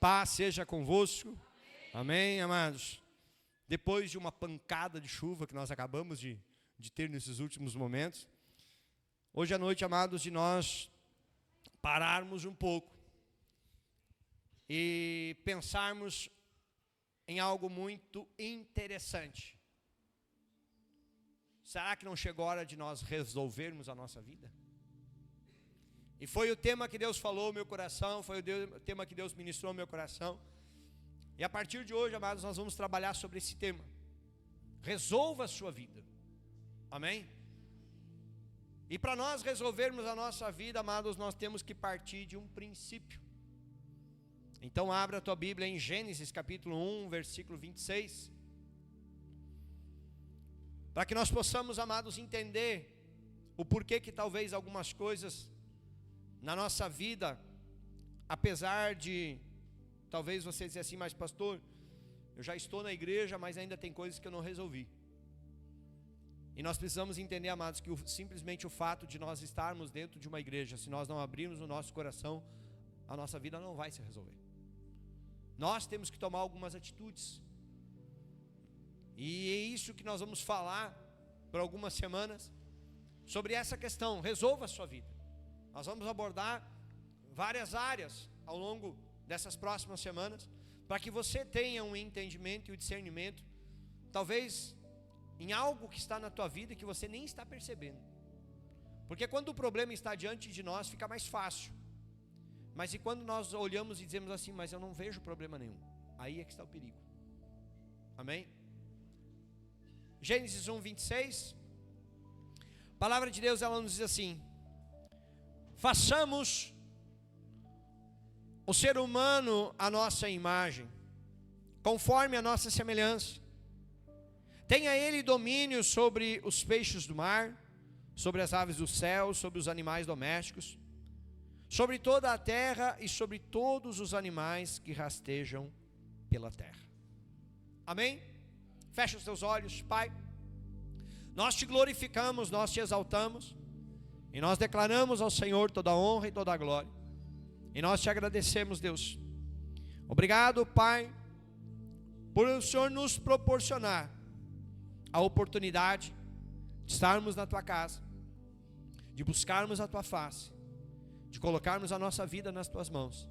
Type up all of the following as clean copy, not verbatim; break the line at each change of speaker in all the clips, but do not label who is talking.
Paz seja convosco. Amém, amados? Depois de uma pancada de chuva que nós acabamos de ter nesses últimos momentos, hoje à noite, amados, de nós pararmos um pouco e pensarmos em algo muito interessante. Será que não chegou a hora de nós resolvermos a nossa vida? E foi o tema que Deus falou no meu coração, foi o tema que Deus ministrou no meu coração. E a partir de hoje, amados, nós vamos trabalhar sobre esse tema. Resolva a sua vida. Amém? E para nós resolvermos a nossa vida, amados, nós temos que partir de um princípio. Então abra a tua Bíblia em Gênesis capítulo 1, versículo 26. Para que nós possamos, amados, entender o porquê que talvez algumas coisas na nossa vida, apesar de talvez você dizer assim, mas pastor, eu já estou na igreja, mas ainda tem coisas que eu não resolvi. E nós precisamos entender, amados, que simplesmente o fato de nós estarmos dentro de uma igreja, se nós não abrirmos o nosso coração, a nossa vida não vai se resolver. Nós temos que tomar algumas atitudes. E é isso que nós vamos falar por algumas semanas, sobre essa questão, resolva a sua vida. Nós vamos abordar várias áreas ao longo dessas próximas semanas, para que você tenha um entendimento e um discernimento, talvez em algo que está na tua vida e que você nem está percebendo. Porque quando o problema está diante de nós, fica mais fácil. Mas e quando nós olhamos e dizemos assim, mas eu não vejo problema nenhum, aí é que está o perigo. Amém? Gênesis 1, 26, a palavra de Deus, ela nos diz assim: façamos o ser humano à nossa imagem, conforme a nossa semelhança. Tenha ele domínio sobre os peixes do mar, sobre as aves do céu, sobre os animais domésticos, sobre toda a terra e sobre todos os animais que rastejam pela terra. Amém? Fecha os teus olhos. Pai, nós te glorificamos, nós te exaltamos, e nós declaramos ao Senhor toda a honra e toda a glória, e nós te agradecemos, Deus. Obrigado, Pai, por o Senhor nos proporcionar a oportunidade de estarmos na tua casa, de buscarmos a tua face, de colocarmos a nossa vida nas tuas mãos,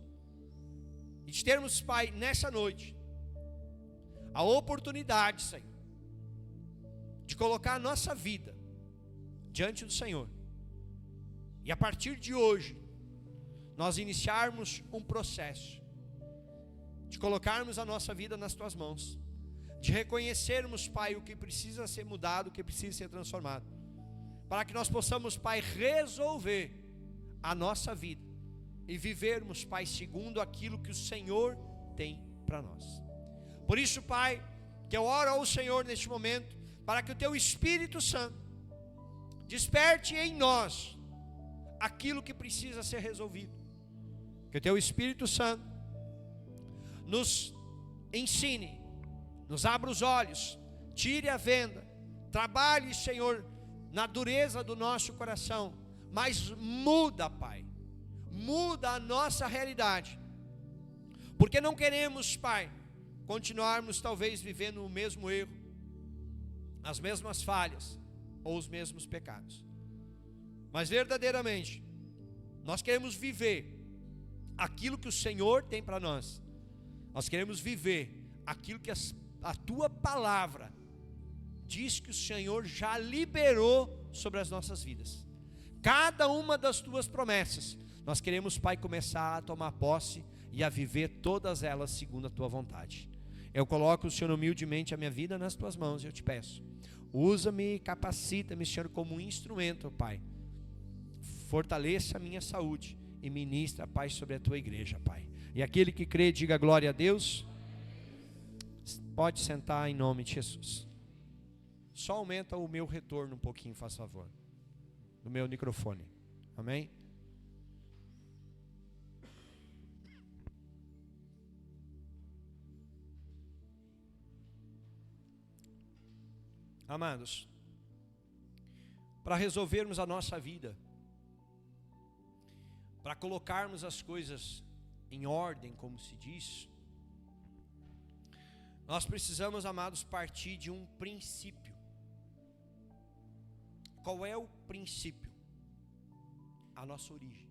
e de termos, Pai, nessa noite, a oportunidade, Senhor, de colocar a nossa vida diante do Senhor, e a partir de hoje, nós iniciarmos um processo, de colocarmos a nossa vida nas tuas mãos, de reconhecermos, Pai, o que precisa ser mudado, o que precisa ser transformado, para que nós possamos, Pai, resolver a nossa vida, e vivermos, Pai, segundo aquilo que o Senhor tem para nós. Por isso, Pai, que eu oro ao Senhor neste momento, para que o Teu Espírito Santo desperte em nós aquilo que precisa ser resolvido. Que o Teu Espírito Santo nos ensine, nos abra os olhos, tire a venda, trabalhe, Senhor, na dureza do nosso coração, mas muda, Pai, muda a nossa realidade, porque não queremos, Pai, continuarmos talvez vivendo o mesmo erro, as mesmas falhas ou os mesmos pecados, mas verdadeiramente nós queremos viver aquilo que o Senhor tem para nós. Nós queremos viver aquilo que a tua palavra diz que o Senhor já liberou sobre as nossas vidas. Cada uma das tuas promessas, nós queremos, Pai, começar a tomar posse e a viver todas elas segundo a tua vontade. Eu coloco, Senhor, humildemente a minha vida nas tuas mãos e eu te peço, usa-me, capacita-me, Senhor, como um instrumento, Pai. Fortaleça a minha saúde e ministra a paz sobre a tua igreja, Pai. E aquele que crê, diga glória a Deus. Pode sentar em nome de Jesus. Só aumenta o meu retorno um pouquinho, faz favor, do meu microfone. Amém? Amados, para resolvermos a nossa vida, para colocarmos as coisas em ordem, como se diz, nós precisamos, amados, partir de um princípio. Qual é o princípio? A nossa origem.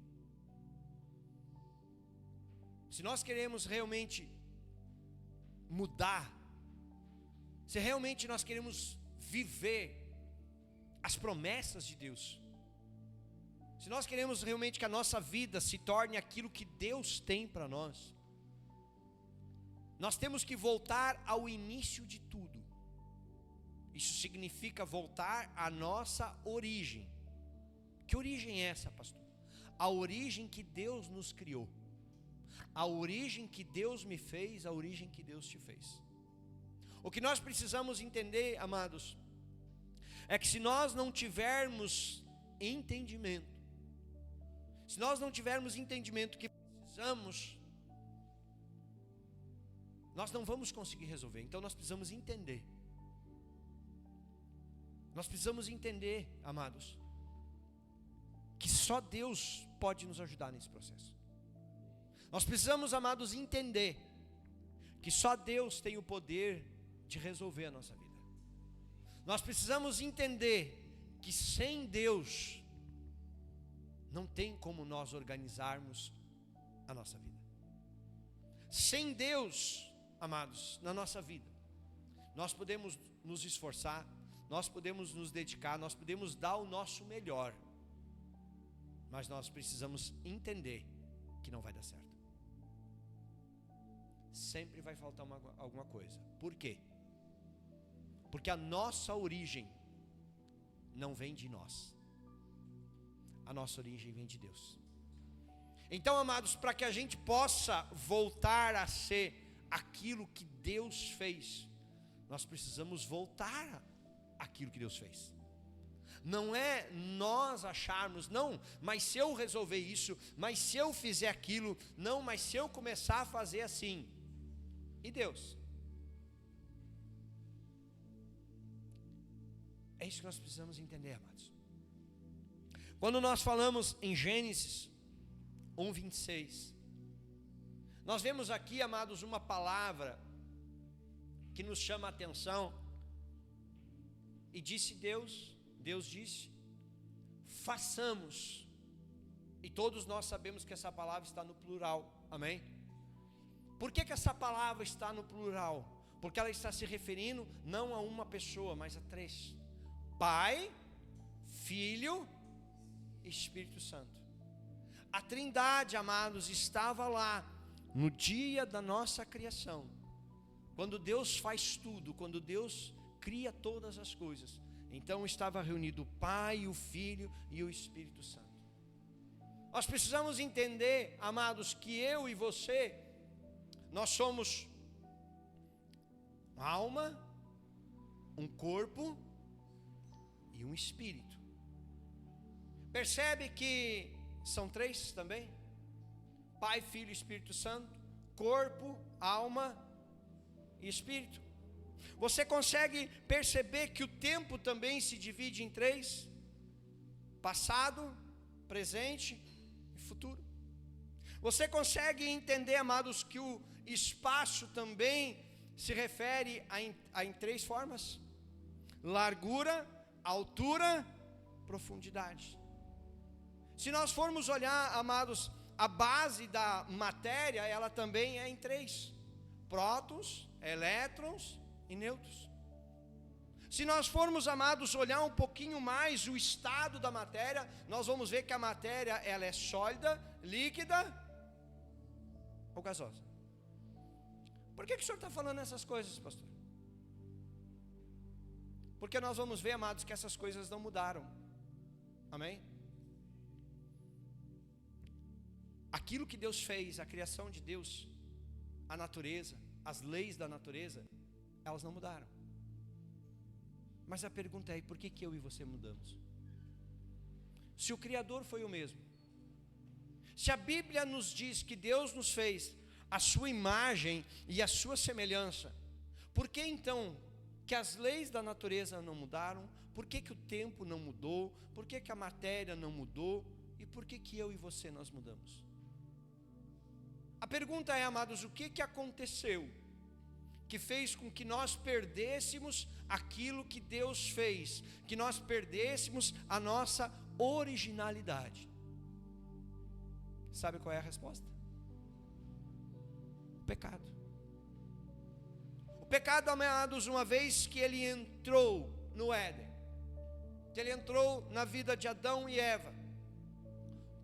Se nós queremos realmente mudar, se realmente nós queremos viver as promessas de Deus, se nós queremos realmente que a nossa vida se torne aquilo que Deus tem para nós, nós temos que voltar ao início de tudo. Isso significa voltar à nossa origem. Que origem é essa, pastor? A origem que Deus nos criou, a origem que Deus me fez, a origem que Deus te fez. O que nós precisamos entender, amados, é que se nós não tivermos entendimento, se nós não tivermos entendimento que precisamos, nós não vamos conseguir resolver. Então nós precisamos entender. Nós precisamos entender, amados, que só Deus pode nos ajudar nesse processo. Nós precisamos, amados, entender que só Deus tem o poder de resolver a nossa vida. Nós precisamos entender que sem Deus não tem como nós organizarmos a nossa vida. Sem Deus, amados, na nossa vida, nós podemos nos esforçar, nós podemos nos dedicar, nós podemos dar o nosso melhor, mas nós precisamos entender que não vai dar certo. Sempre vai faltar alguma coisa. Por quê? Porque a nossa origem não vem de nós. A nossa origem vem de Deus. Então, amados, para que a gente possa voltar a ser aquilo que Deus fez, nós precisamos voltar àquilo que Deus fez. Não é nós acharmos, não, mas se eu resolver isso, mas se eu fizer aquilo, não, mas se eu começar a fazer assim. E Deus? É isso que nós precisamos entender, amados. Quando nós falamos em Gênesis 1:26, nós vemos aqui, amados, uma palavra que nos chama a atenção. E disse Deus disse: façamos. E todos nós sabemos que essa palavra está no plural, amém? Por que essa palavra está no plural? Porque ela está se referindo não a uma pessoa, mas a três: Pai, Filho e Espírito Santo. A Trindade, amados, estava lá no dia da nossa criação. Quando Deus faz tudo, quando Deus cria todas as coisas, então estava reunido o Pai, o Filho e o Espírito Santo. Nós precisamos entender, amados, que eu e você, nós somos uma alma, um corpo e um espírito. Percebe que são três também? Pai, Filho e Espírito Santo. Corpo, alma e espírito. Você consegue perceber que o tempo também se divide em três: passado, presente e futuro. Você consegue entender, amados, que o espaço também se refere em três formas: largura, altura, profundidade. Se nós formos olhar, amados, a base da matéria, ela também é em três: prótons, elétrons e nêutrons. Se nós formos, amados, olhar um pouquinho mais o estado da matéria, nós vamos ver que a matéria, ela é sólida, líquida ou gasosa. Por que o senhor está falando essas coisas, pastor? Porque nós vamos ver, amados, que essas coisas não mudaram. Amém? Aquilo que Deus fez, a criação de Deus, a natureza, as leis da natureza, elas não mudaram. Mas a pergunta é: por que eu e você mudamos? Se o Criador foi o mesmo, se a Bíblia nos diz que Deus nos fez a sua imagem e a sua semelhança, por que então que as leis da natureza não mudaram? Por que o tempo não mudou? Por que a matéria não mudou? E por que eu e você nós mudamos? A pergunta é, amados, o que aconteceu que fez com que nós perdêssemos aquilo que Deus fez, que nós perdêssemos a nossa originalidade? Sabe qual é a resposta? O pecado. O pecado, amados, uma vez que ele entrou no Éden, que ele entrou na vida de Adão e Eva,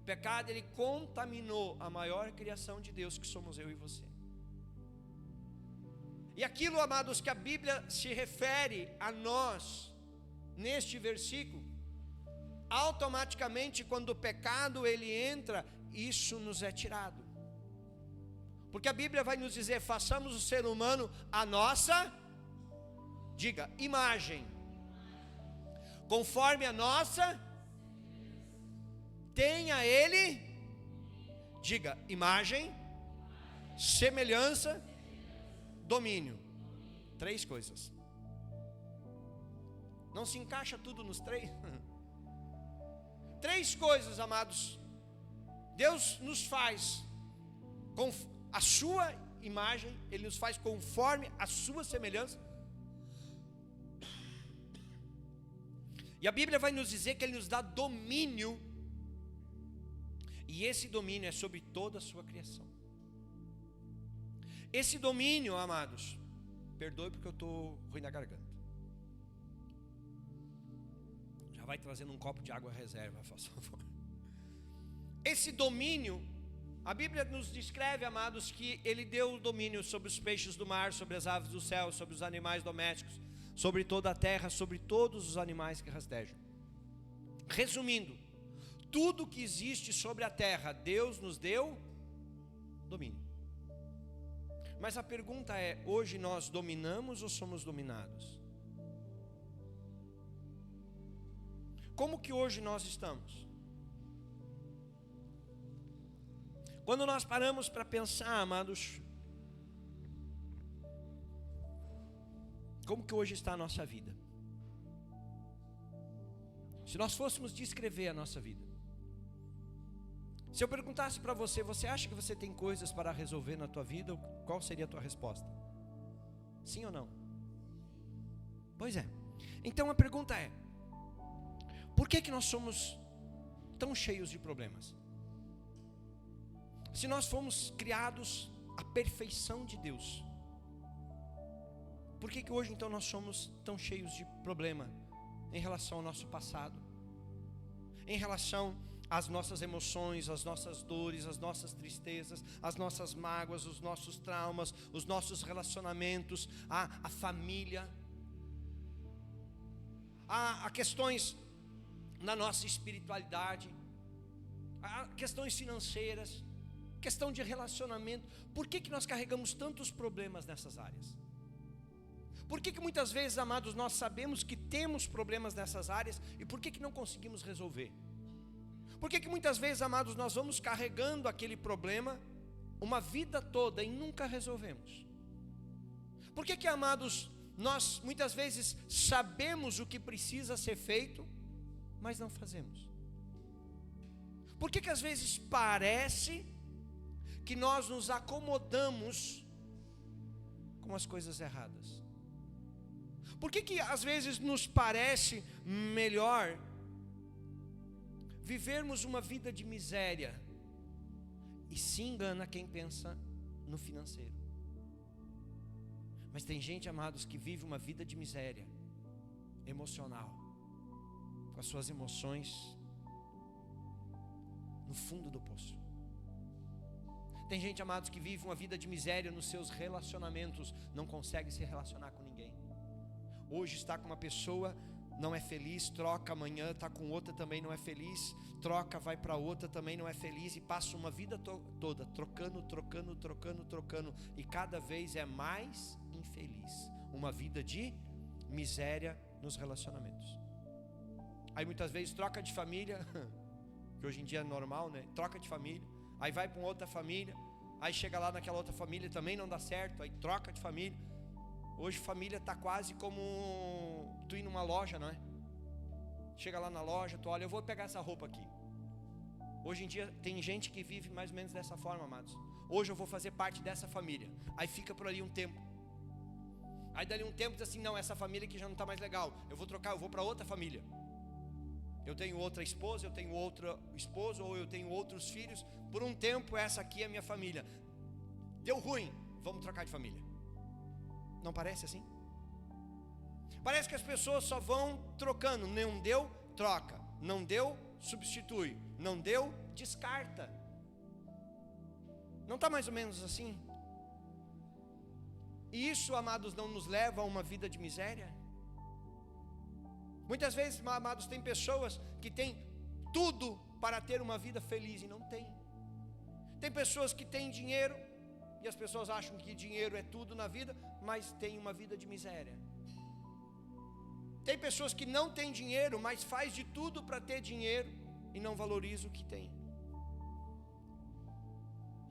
o pecado, ele contaminou a maior criação de Deus, que somos eu e você. E aquilo, amados, que a Bíblia se refere a nós, neste versículo, automaticamente quando o pecado ele entra, isso nos é tirado. Porque a Bíblia vai nos dizer, façamos o ser humano a nossa, diga, imagem, conforme a nossa, tenha ele, diga, imagem, semelhança, domínio. 3 coisas. Não se encaixa tudo nos 3? 3 coisas, amados. Deus nos faz com a sua imagem, Ele nos faz conforme a sua semelhança. E a Bíblia vai nos dizer que Ele nos dá domínio. E esse domínio é sobre toda a sua criação. Esse domínio, amados, perdoe porque eu estou ruim na garganta. Já vai trazendo um copo de água reserva, faça favor. Esse domínio, a Bíblia nos descreve, amados, que Ele deu o domínio sobre os peixes do mar, sobre as aves do céu, sobre os animais domésticos, sobre toda a terra, sobre todos os animais que rastejam. Resumindo, tudo que existe sobre a terra, Deus nos deu domínio. Mas a pergunta é, hoje nós dominamos ou somos dominados? Como que hoje nós estamos? Quando nós paramos para pensar, amados, como que hoje está a nossa vida? Se nós fôssemos descrever a nossa vida, se eu perguntasse para você, você acha que você tem coisas para resolver na tua vida? Qual seria a tua resposta? Sim ou não? Pois é. Então a pergunta é, por que nós somos tão cheios de problemas? Se nós fomos criados à perfeição de Deus, por que hoje então nós somos tão cheios de problema em relação ao nosso passado, em relação às nossas emoções, às nossas dores, às nossas tristezas, às nossas mágoas, os nossos traumas, os nossos relacionamentos, a família, a questões na nossa espiritualidade, a questões financeiras, questão de relacionamento? Por que nós carregamos tantos problemas nessas áreas? Por que muitas vezes, amados, nós sabemos que temos problemas nessas áreas e por que não conseguimos resolver? Por que muitas vezes, amados, nós vamos carregando aquele problema uma vida toda e nunca resolvemos? Por que, amados, nós muitas vezes sabemos o que precisa ser feito, mas não fazemos? Por que às vezes parece que nós nos acomodamos com as coisas erradas? Por que às vezes nos parece melhor vivermos uma vida de miséria e se engana quem pensa no financeiro? Mas tem gente, amados, que vive uma vida de miséria emocional, com as suas emoções no fundo do poço. Tem gente, amados, que vive uma vida de miséria nos seus relacionamentos, não consegue se relacionar com ninguém. Hoje está com uma pessoa, não é feliz, troca, amanhã está com outra, também não é feliz, troca, vai para outra, também não é feliz, e passa uma vida toda trocando, e cada vez é mais infeliz. Uma vida de miséria nos relacionamentos. Aí muitas vezes troca de família, que hoje em dia é normal, né? Troca de família, aí vai para uma outra família, aí chega lá naquela outra família, também não dá certo, aí troca de família. Hoje família está quase como tu ir numa loja, não é? Chega lá na loja, tu olha, eu vou pegar essa roupa aqui. Hoje em dia tem gente que vive mais ou menos dessa forma, amados. Hoje eu vou fazer parte dessa família. Aí fica por ali um tempo. Aí dali um tempo diz assim, não, essa família aqui já não está mais legal. Eu vou trocar, eu vou para outra família. Eu tenho outra esposa, eu tenho outro esposo, ou eu tenho outros filhos. Por um tempo essa aqui é a minha família. Deu ruim, vamos trocar de família. Não parece assim? Parece que as pessoas só vão trocando. Não deu, troca. Não deu, substitui. Não deu, descarta. Não está mais ou menos assim? E isso, amados, não nos leva a uma vida de miséria? Muitas vezes, amados, tem pessoas que têm tudo para ter uma vida feliz e não tem. Tem pessoas que têm dinheiro, e as pessoas acham que dinheiro é tudo na vida, mas tem uma vida de miséria. Tem pessoas que não têm dinheiro, mas faz de tudo para ter dinheiro e não valoriza o que tem.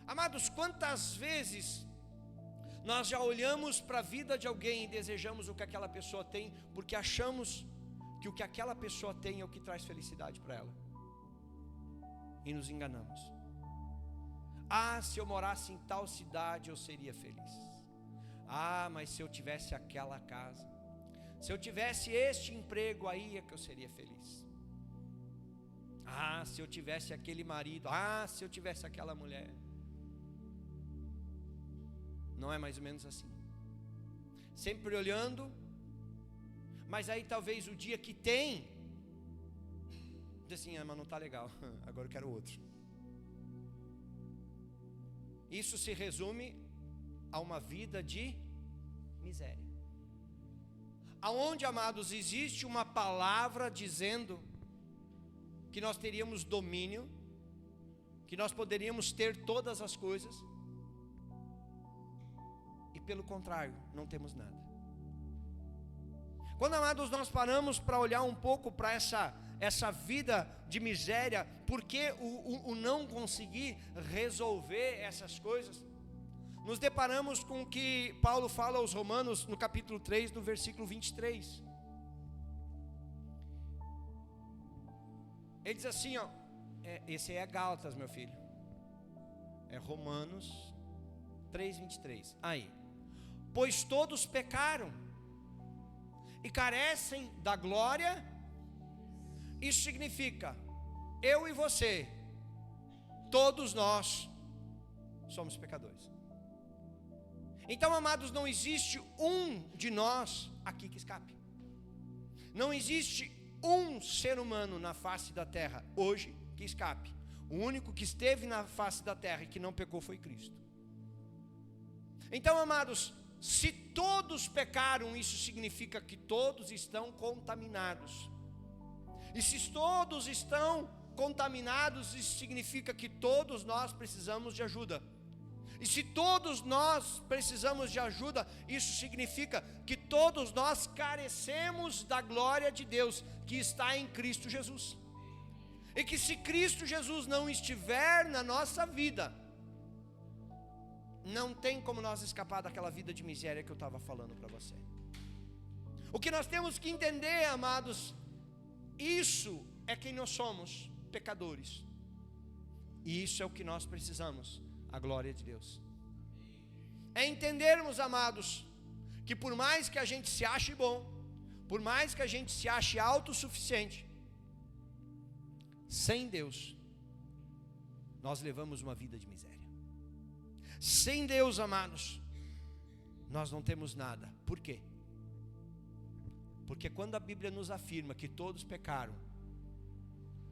Amados, quantas vezes nós já olhamos para a vida de alguém e desejamos o que aquela pessoa tem, porque achamos que o que aquela pessoa tem é o que traz felicidade para ela, e nos enganamos. Ah, se eu morasse em tal cidade eu seria feliz. Ah, mas se eu tivesse aquela casa, se eu tivesse este emprego aí é que eu seria feliz. Ah, se eu tivesse aquele marido. Ah, se eu tivesse aquela mulher. Não é mais ou menos assim? Sempre olhando, mas aí talvez o dia que tem, diz assim, mas não está legal, agora eu quero outro. Isso se resume a uma vida de miséria. Aonde, amados, existe uma palavra dizendo que nós teríamos domínio, que nós poderíamos ter todas as coisas, e pelo contrário, não temos nada. Quando, amados, nós paramos para olhar um pouco para essa vida de miséria, porque o não conseguir resolver essas coisas, nos deparamos com o que Paulo fala aos Romanos no capítulo 3, no versículo 23. Ele diz assim, ó, esse aí é Gálatas, meu filho, é Romanos 3, 23, aí, pois todos pecaram e carecem da glória. Isso significa, eu e você, todos nós somos pecadores. Então, amados, não existe um de nós aqui que escape. Não existe um ser humano na face da terra hoje que escape. O único que esteve na face da terra e que não pecou foi Cristo. Então, amados, se todos pecaram, isso significa que todos estão contaminados. E se todos estão contaminados, isso significa que todos nós precisamos de ajuda. E se todos nós precisamos de ajuda, isso significa que todos nós carecemos da glória de Deus que está em Cristo Jesus. E que se Cristo Jesus não estiver na nossa vida, não tem como nós escapar daquela vida de miséria que eu estava falando para você. O que nós temos que entender, amados, isso é quem nós somos, pecadores. E isso é o que nós precisamos, a glória de Deus. É entendermos, amados, que por mais que a gente se ache bom, por mais que a gente se ache autossuficiente, sem Deus, nós levamos uma vida de miséria. Sem Deus, amados, nós não temos nada. Por quê? Porque quando a Bíblia nos afirma que todos pecaram,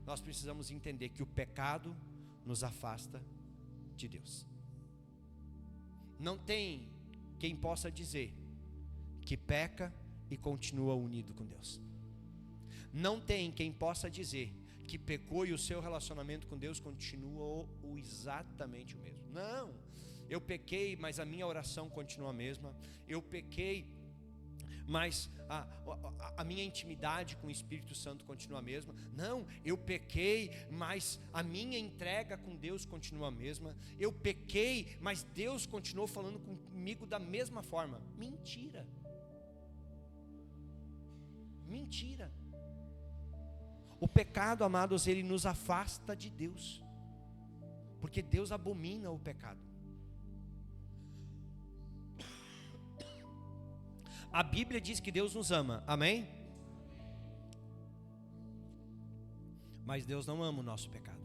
nós precisamos entender que o pecado nos afasta de Deus. Não tem quem possa dizer que peca e continua unido com Deus. Não tem quem possa dizer que pecou e o seu relacionamento com Deus continua exatamente o mesmo. Não, eu pequei, mas a minha oração continua a mesma. Eu pequei, mas a minha intimidade com o Espírito Santo continua a mesma. Não, eu pequei, mas a minha entrega com Deus continua a mesma. Eu pequei, mas Deus continuou falando comigo da mesma forma. Mentira. Mentira. O pecado, amados, ele nos afasta de Deus. Porque Deus abomina o pecado. A Bíblia diz que Deus nos ama, amém? Mas Deus não ama o nosso pecado.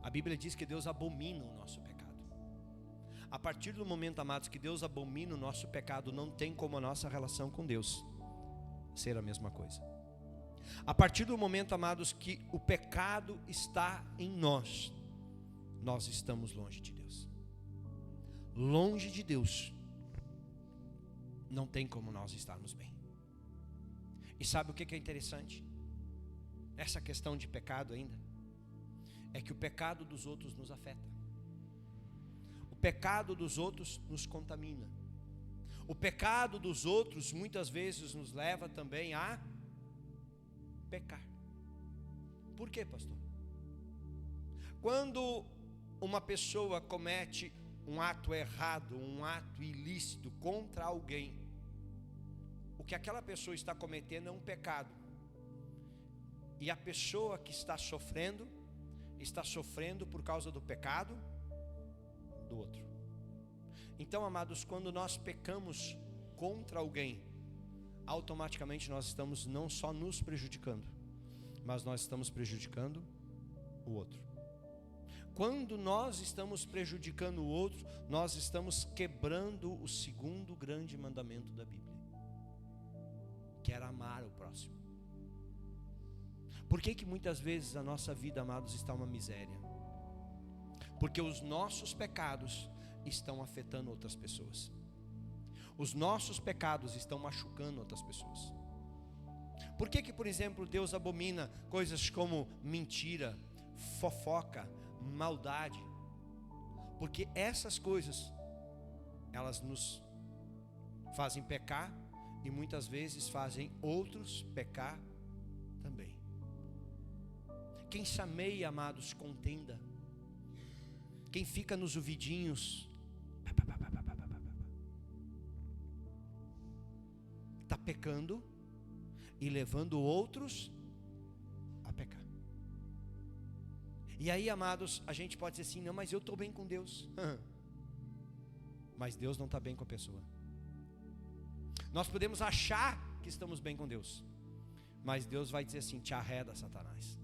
A Bíblia diz que Deus abomina o nosso pecado. A partir do momento, amados, que Deus abomina o nosso pecado, não tem como a nossa relação com Deus ser a mesma coisa. A partir do momento, amados, que o pecado está em nós, nós estamos longe de Deus. Longe de Deus, não tem como nós estarmos bem. E sabe o que é interessante? Essa questão de pecado ainda, é que o pecado dos outros nos afeta. O pecado dos outros nos contamina. O pecado dos outros muitas vezes nos leva também a pecar. Por quê, pastor? Quando uma pessoa comete um ato errado, um ato ilícito contra alguém, o que aquela pessoa está cometendo é um pecado. E a pessoa que está sofrendo por causa do pecado do outro. Então, amados, quando nós pecamos contra alguém, automaticamente nós estamos não só nos prejudicando, mas nós estamos prejudicando o outro. Quando nós estamos prejudicando o outro, nós estamos quebrando o segundo grande mandamento da Bíblia, que era amar o próximo. Por que muitas vezes a nossa vida, amados, está uma miséria? Porque os nossos pecados estão afetando outras pessoas. Os nossos pecados estão machucando outras pessoas. Por que, por exemplo, Deus abomina coisas como mentira, fofoca, maldade? Porque essas coisas, elas nos fazem pecar e muitas vezes fazem outros pecar também. Quem chameia, amados, contenda. Quem fica nos ouvidinhos, está pecando e levando outros a pecar. E aí, amados, a gente pode dizer assim: não, mas eu estou bem com Deus. Mas Deus não está bem com a pessoa. Nós podemos achar que estamos bem com Deus, mas Deus vai dizer assim: te arreda, Satanás.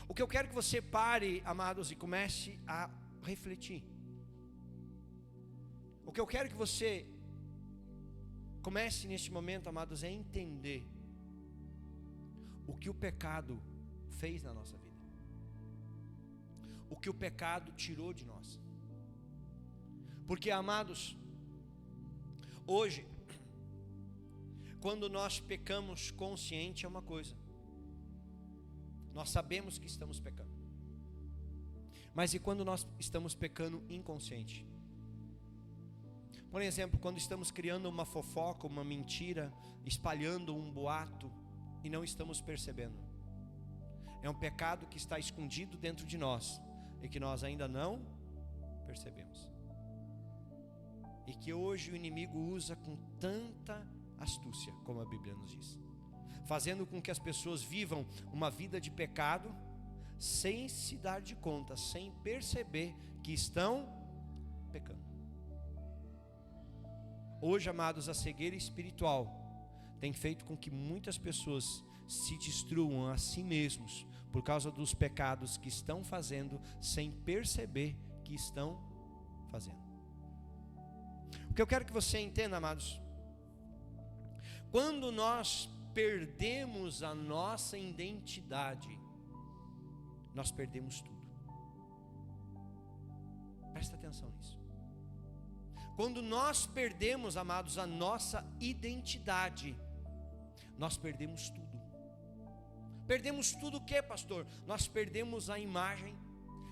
O que eu quero que você pare, amados, e comece a refletir. O que eu quero que você comece neste momento, amados, é entender o que o pecado fez na nossa vida. O que o pecado tirou de nós. Porque, amados, hoje, quando nós pecamos consciente é uma coisa. Nós sabemos que estamos pecando. Mas e quando nós estamos pecando inconsciente? Por exemplo, quando estamos criando uma fofoca, uma mentira, espalhando um boato e não estamos percebendo. É um pecado que está escondido dentro de nós e que nós ainda não percebemos. E que hoje o inimigo usa com tanta astúcia, como a Bíblia nos diz, fazendo com que as pessoas vivam uma vida de pecado, sem se dar de conta, sem perceber que estão pecando. Hoje, amados, a cegueira espiritual tem feito com que muitas pessoas se destruam a si mesmos, por causa dos pecados que estão fazendo, sem perceber que estão fazendo. O que eu quero que você entenda, amados, quando nós perdemos a nossa identidade, nós perdemos tudo. Presta atenção nisso. Quando nós perdemos, amados, a nossa identidade, nós perdemos tudo. Perdemos tudo o que, pastor? Nós perdemos a imagem,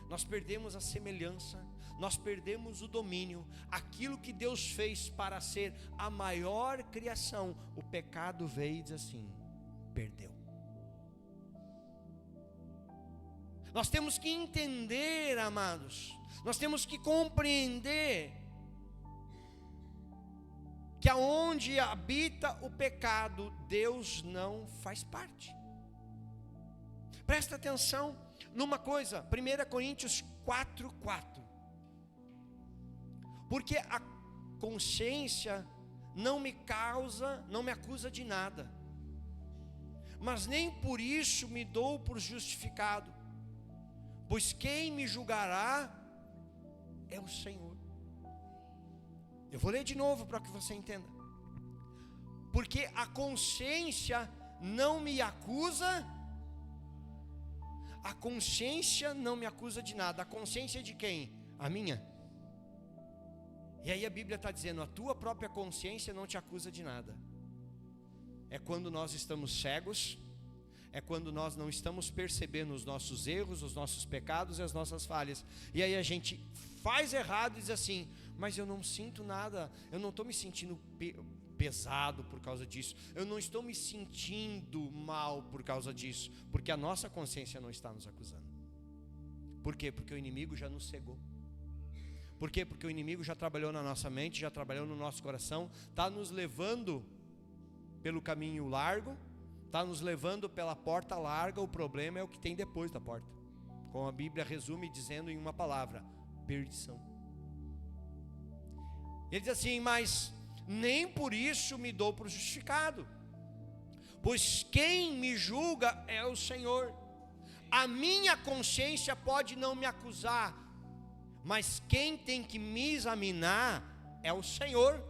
nós perdemos a semelhança, nós perdemos o domínio. Aquilo que Deus fez para ser a maior criação, o pecado veio e diz assim: perdeu. Nós temos que entender, amados, nós temos que compreender que aonde habita o pecado, Deus não faz parte. Presta atenção numa coisa, 1 Coríntios 4:4. Porque a consciência não me acusa de nada, mas nem por isso me dou por justificado, pois quem me julgará é o Senhor. Eu vou ler de novo para que você entenda. Porque a consciência não me acusa. A consciência não me acusa de nada. A consciência de quem? A minha. E aí a Bíblia está dizendo, a tua própria consciência não te acusa de nada. É quando nós estamos cegos, é quando nós não estamos percebendo os nossos erros, os nossos pecados e as nossas falhas. E aí a gente faz errado e diz assim, mas eu não sinto nada, eu não estou me sentindo pesado por causa disso, eu não estou me sentindo mal por causa disso, porque a nossa consciência não está nos acusando. Por quê? Porque o inimigo já nos cegou. Por quê? Porque o inimigo já trabalhou na nossa mente, já trabalhou no nosso coração, está nos levando pelo caminho largo, está nos levando pela porta larga. O problema é o que tem depois da porta, como a Bíblia resume dizendo em uma palavra: perdição. Ele diz assim, mas nem por isso me dou por justificado, pois quem me julga é o Senhor. A minha consciência pode não me acusar, mas quem tem que me examinar é o Senhor.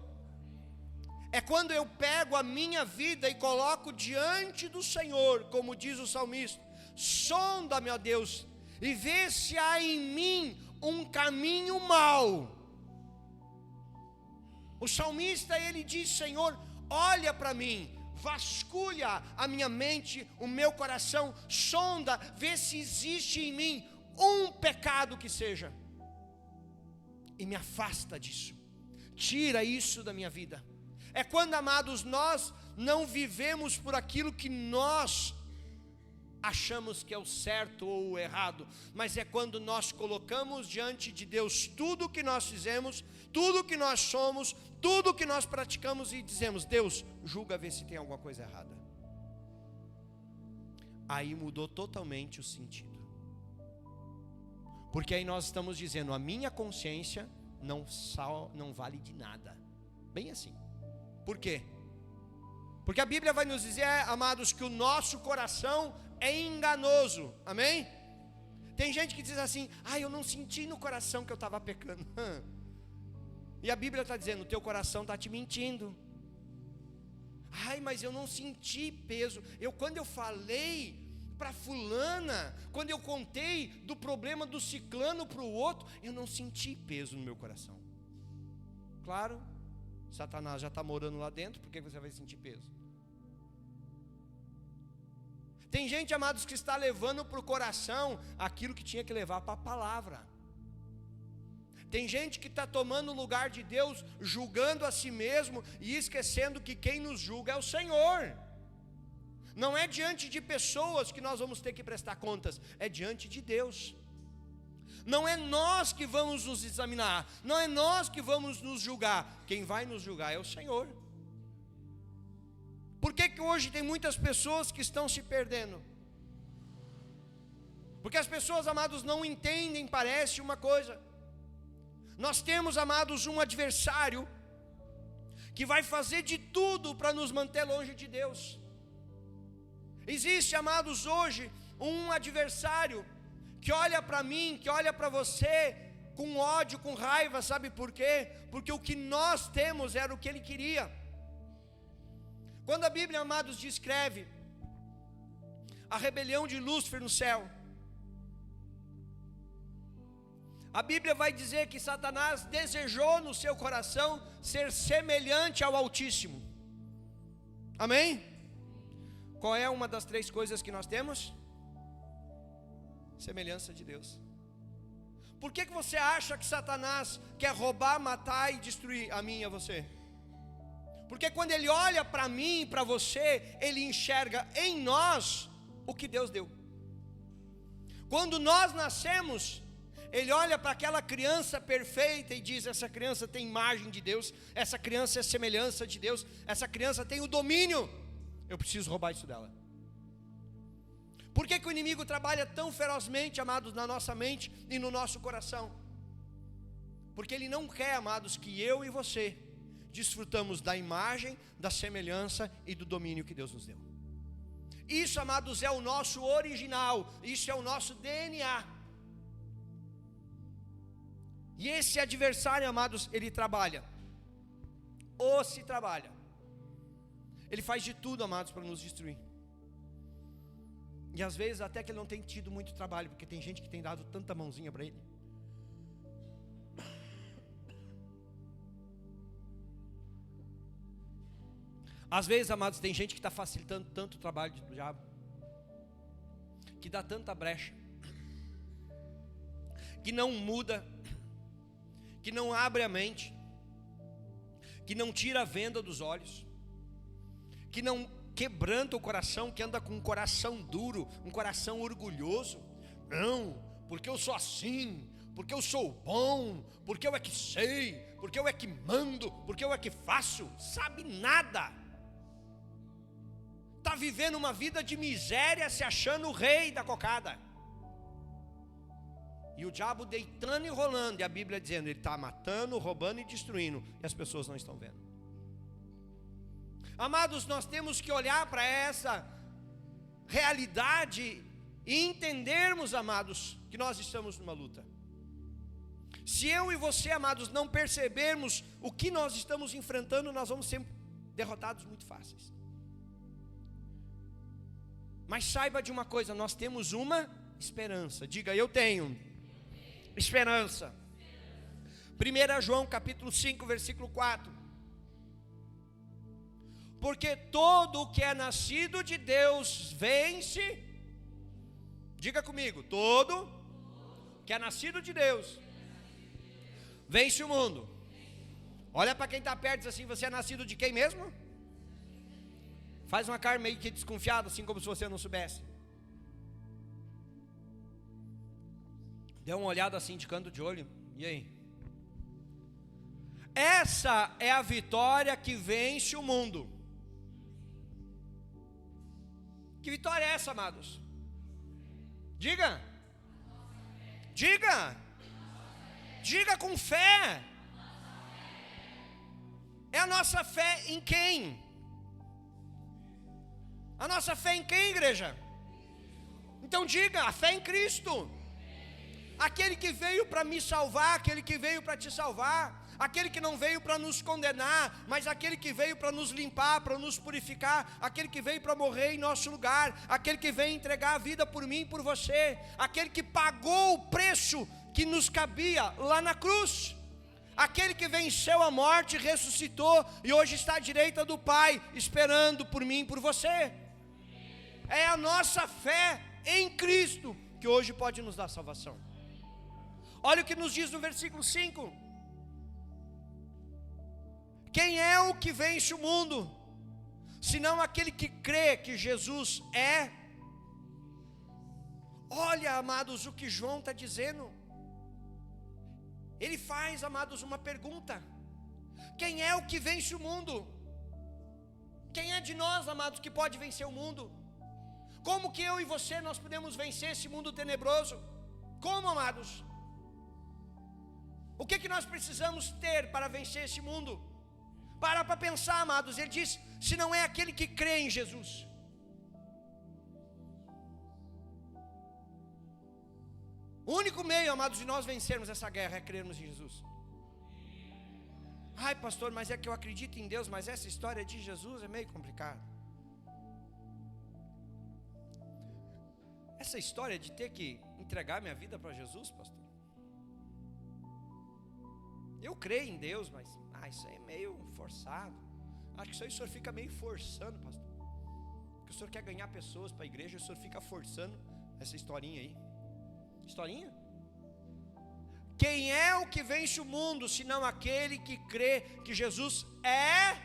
É quando eu pego a minha vida e coloco diante do Senhor, como diz o salmista: sonda-me, ó Deus, e vê se há em mim um caminho mau. O salmista, ele diz, Senhor, olha para mim, vasculha a minha mente, o meu coração, sonda, vê se existe em mim um pecado que seja, e me afasta disso, tira isso da minha vida. É quando, amados, nós não vivemos por aquilo que nós achamos que é o certo ou o errado, mas é quando nós colocamos diante de Deus tudo o que nós fizemos, tudo o que nós somos, tudo o que nós praticamos e dizemos: Deus, julga, ver se tem alguma coisa errada. Aí mudou totalmente o sentido, porque aí nós estamos dizendo: a minha consciência não vale de nada. Bem assim. Por quê? Porque a Bíblia vai nos dizer, amados, que o nosso coração é enganoso. Amém? Tem gente que diz assim: eu não senti no coração que eu estava pecando. E a Bíblia está dizendo: o teu coração está te mentindo. Mas eu não senti peso. Quando eu falei para fulana, quando eu contei do problema do ciclano para o outro, eu não senti peso no meu coração. Claro, Satanás já está morando lá dentro, por que você vai sentir peso? Tem gente, amados, que está levando para o coração aquilo que tinha que levar para a palavra. Tem gente que está tomando o lugar de Deus, julgando a si mesmo e esquecendo que quem nos julga é o Senhor. Não é diante de pessoas que nós vamos ter que prestar contas, é diante de Deus. Não é nós que vamos nos examinar, não é nós que vamos nos julgar. Quem vai nos julgar é o Senhor. Por que hoje tem muitas pessoas que estão se perdendo? Porque as pessoas, amados, não entendem, parece uma coisa. Nós temos, amados, um adversário que vai fazer de tudo para nos manter longe de Deus. Existe, amados, hoje um adversário que olha para mim, que olha para você com ódio, com raiva. Sabe por quê? Porque o que nós temos era o que ele queria. Quando a Bíblia, amados, descreve a rebelião de Lúcifer no céu, a Bíblia vai dizer que Satanás desejou no seu coração ser semelhante ao Altíssimo. Amém? Qual é uma das 3 coisas que nós temos? Semelhança de Deus. Por que você acha que Satanás quer roubar, matar e destruir a mim e a você? Porque quando ele olha para mim e para você, ele enxerga em nós o que Deus deu. Quando nós nascemos, ele olha para aquela criança perfeita e diz: essa criança tem imagem de Deus, essa criança é semelhança de Deus, essa criança tem o domínio, eu preciso roubar isso dela. Por que o inimigo trabalha tão ferozmente, amados, na nossa mente e no nosso coração? Porque ele não quer, amados, que eu e você desfrutamos da imagem, da semelhança e do domínio que Deus nos deu. Isso, amados, é o nosso original, isso é o nosso DNA. E esse adversário, amados, ele trabalha, ou se trabalha, ele faz de tudo, amados, para nos destruir. E às vezes até que ele não tem tido muito trabalho, porque tem gente que tem dado tanta mãozinha para ele. Às vezes, amados, tem gente que está facilitando tanto o trabalho do diabo, que dá tanta brecha, que não muda, que não abre a mente, que não tira a venda dos olhos, que não quebranta o coração, que anda com um coração duro, um coração orgulhoso. Não, porque eu sou assim, porque eu sou bom, porque eu é que sei, porque eu é que mando, porque eu é que faço. Sabe nada. Está vivendo uma vida de miséria, se achando o rei da cocada. E o diabo deitando e rolando, e a Bíblia dizendo, ele está matando, roubando e destruindo, e as pessoas não estão vendo. Amados, nós temos que olhar para essa realidade e entendermos, amados, que nós estamos numa luta. Se eu e você, amados, não percebermos o que nós estamos enfrentando, nós vamos ser derrotados muito fáceis. Mas saiba de uma coisa, nós temos uma esperança. Diga, eu tenho esperança. 1 João capítulo 5, versículo 4. Porque todo o que é nascido de Deus vence. Diga comigo, todo que é nascido de Deus vence o mundo. Olha para quem está perto e diz assim, você é nascido de quem mesmo? Faz uma cara meio que desconfiada, assim como se você não soubesse. Dê uma olhada assim de canto de olho. E aí? Essa é a vitória que vence o mundo. Que vitória é essa, amados? Diga. Diga. Diga com fé. É a nossa fé em quem? A nossa fé em quem, igreja? Então diga, a fé em Cristo. Aquele que veio para me salvar, aquele que veio para te salvar, aquele que não veio para nos condenar, mas aquele que veio para nos limpar, para nos purificar, aquele que veio para morrer em nosso lugar, aquele que veio entregar a vida por mim e por você, aquele que pagou o preço que nos cabia lá na cruz, aquele que venceu a morte, ressuscitou e hoje está à direita do Pai, esperando por mim e por você. É a nossa fé em Cristo que hoje pode nos dar salvação. Olha o que nos diz no versículo 5. Quem é o que vence o mundo, senão aquele que crê que Jesus é? Olha, amados, o que João está dizendo. Ele faz, amados, uma pergunta. Quem é o que vence o mundo? Quem é de nós, amados, que pode vencer o mundo? Como que eu e você, nós podemos vencer esse mundo tenebroso? Como, amados? O que nós precisamos ter para vencer esse mundo? Para pensar, amados, ele diz, se não é aquele que crê em Jesus. O único meio, amados, de nós vencermos essa guerra é crermos em Jesus. Ai, pastor, mas é que eu acredito em Deus, mas essa história de Jesus é meio complicada. Essa história de ter que entregar minha vida para Jesus, pastor. Eu creio em Deus, mas isso aí é meio forçado. Acho que isso aí o senhor fica meio forçando, pastor. Porque o senhor quer ganhar pessoas para a igreja, o senhor fica forçando essa historinha aí. Historinha? Quem é o que vence o mundo, senão aquele que crê que Jesus é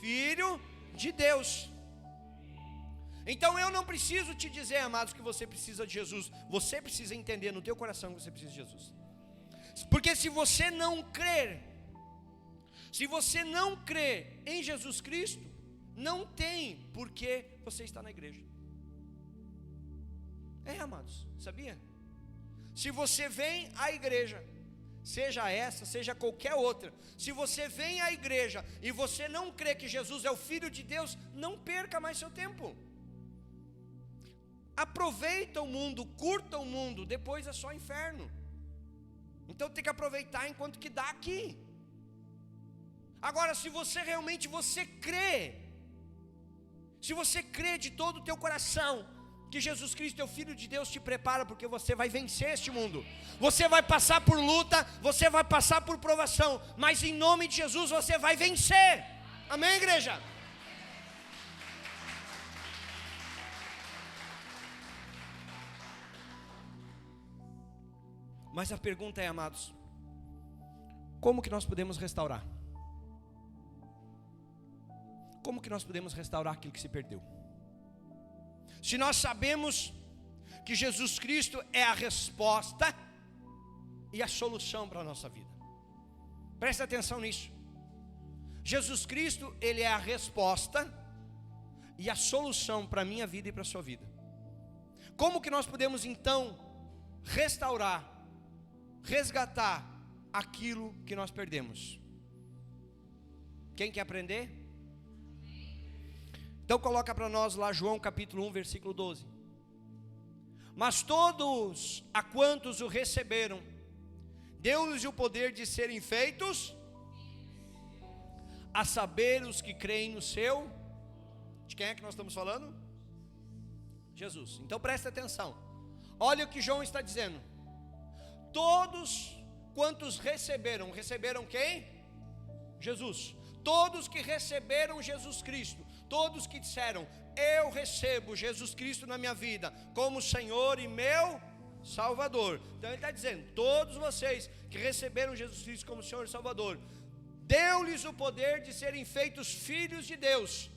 Filho de Deus? Então eu não preciso te dizer, amados, que você precisa de Jesus. Você precisa entender no teu coração que você precisa de Jesus. Porque se você não crer, se você não crê em Jesus Cristo, não tem por que você estar na igreja. Amados, sabia? Se você vem à igreja, seja essa, seja qualquer outra, se você vem à igreja e você não crê que Jesus é o Filho de Deus, não perca mais seu tempo. Aproveita o mundo, curta o mundo, depois é só inferno. Então tem que aproveitar enquanto que dá aqui. Agora, se você realmente crê, se você crê de todo o teu coração que Jesus Cristo é o Filho de Deus, te prepara, porque você vai vencer este mundo. Você vai passar por luta, você vai passar por provação, mas em nome de Jesus você vai vencer. Amém, igreja? Mas a pergunta é, amados, como que nós podemos restaurar? Como que nós podemos restaurar aquilo que se perdeu? Se nós sabemos que Jesus Cristo é a resposta e a solução para a nossa vida. Presta atenção nisso. Jesus Cristo, Ele é a resposta e a solução para a minha vida e para a sua vida. Como que nós podemos então restaurar, resgatar aquilo que nós perdemos? Quem quer aprender? Então coloca para nós lá João capítulo 1, versículo 12. Mas todos a quantos o receberam, deu-lhes o poder de serem feitos, a saber os que creem no seu. De quem é que nós estamos falando? Jesus. Então presta atenção. Olha o que João está dizendo. Todos quantos receberam quem? Jesus. Todos que receberam Jesus Cristo, todos que disseram, eu recebo Jesus Cristo na minha vida, como Senhor e meu Salvador. Então ele está dizendo, todos vocês que receberam Jesus Cristo como Senhor e Salvador, deu-lhes o poder de serem feitos filhos de Deus.